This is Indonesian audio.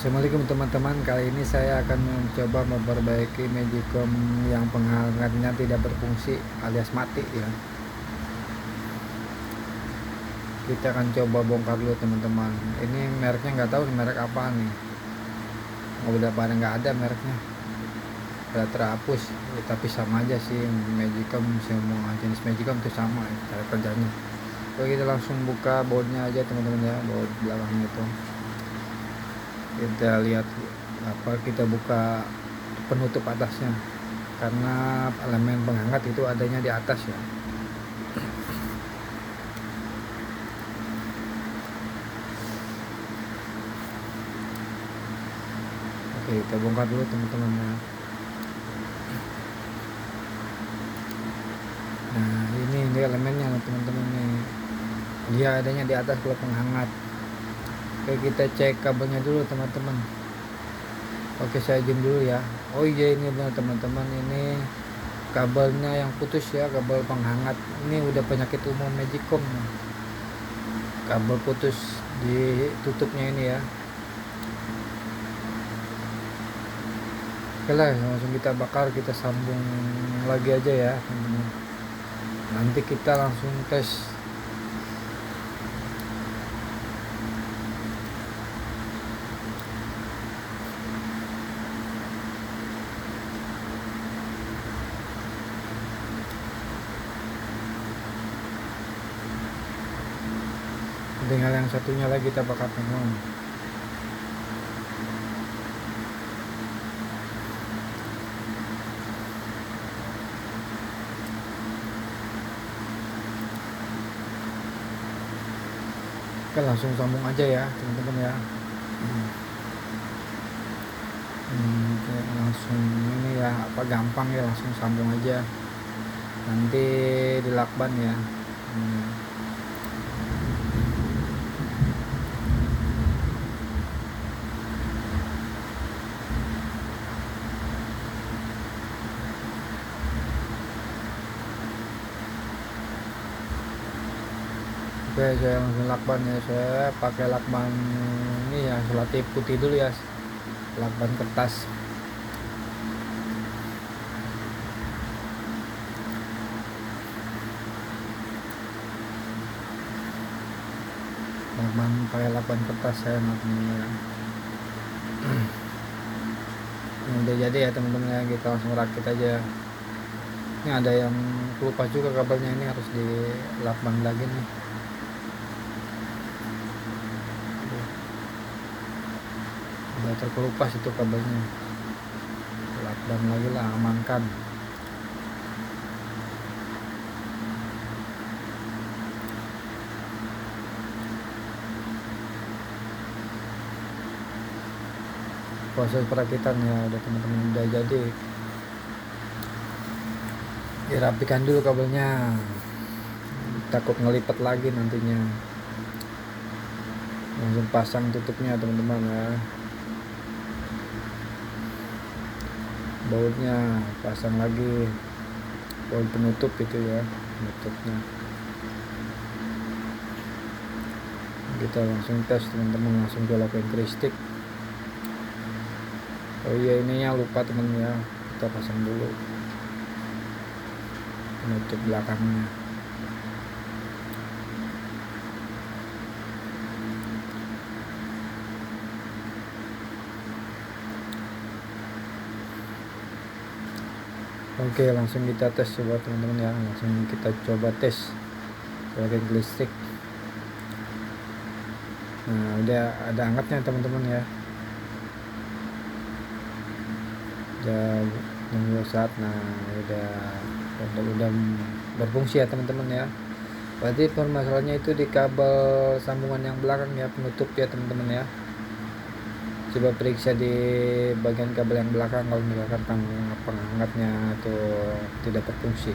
Assalamualaikum teman-teman, kali ini saya akan mencoba memperbaiki Magicom yang penghangatnya tidak berfungsi alias mati ya. Kita akan coba bongkar dulu teman-teman. Ini mereknya nggak tahu merek apa nih. Udah pada nggak ada mereknya, udah terhapus. Tapi sama aja sih Magicom, semua jenis Magicom itu sama ya, cara kerjanya. Oke, kita langsung buka bautnya aja teman-teman ya, baut belakangnya itu. Kita lihat kita buka penutup atasnya, karena elemen penghangat itu adanya di atas ya. Oke, kita bongkar dulu teman-teman ya. Nah ini elemennya teman-teman nih, dia adanya di atas kalau penghangat. Oke, kita cek kabelnya dulu teman-teman. Oke, saya zoom dulu ya. Oh iya, ini benar teman-teman, ini kabelnya yang putus ya, kabel penghangat. Ini udah penyakit umum Magicom, kabel putus di tutupnya ini ya. Oke lah, langsung kita bakar, kita sambung lagi aja ya teman-teman. Nanti kita langsung tes. Tinggal yang satunya lagi kita bakar teman. Oke, langsung sambung aja ya teman-teman ya. Langsung ini ya, gampang ya, langsung sambung aja, nanti dilakban ya. Oke, saya langsung lakban ya, saya pakai lakban ini ya, selotip putih dulu ya, lakban kertas. Pakai lakban kertas saya nantinya ya. Ini udah jadi ya teman-teman ya, kita langsung rakit aja. Ini ada yang lupa juga kabelnya, ini harus dilakban lagi nih. Udah terkelupas itu kabelnya, lakban lagi lah, amankan. Proses perakitan ya udah teman-teman, udah jadi. Dirapikan dulu kabelnya, takut ngelipat lagi nantinya. Langsung pasang tutupnya teman-teman ya, bautnya pasang lagi, baut penutup itu ya, penutupnya. Kita langsung tes teman-teman, langsung colokin kristik. Oh iya, ininya lupa teman ya, kita pasang dulu penutup belakangnya. Oke, langsung kita tes coba teman-teman ya, langsung kita coba tes pakai listrik. Nah, udah ada angkatnya teman-teman ya. Udah nunggu saat, nah udah berfungsi ya teman-teman ya. Berarti permasalahannya itu di kabel sambungan yang belakang ya, penutup ya teman-teman ya. Coba periksa di bagian kabel yang belakang, kalau misalkan penghangatnya itu tidak berfungsi.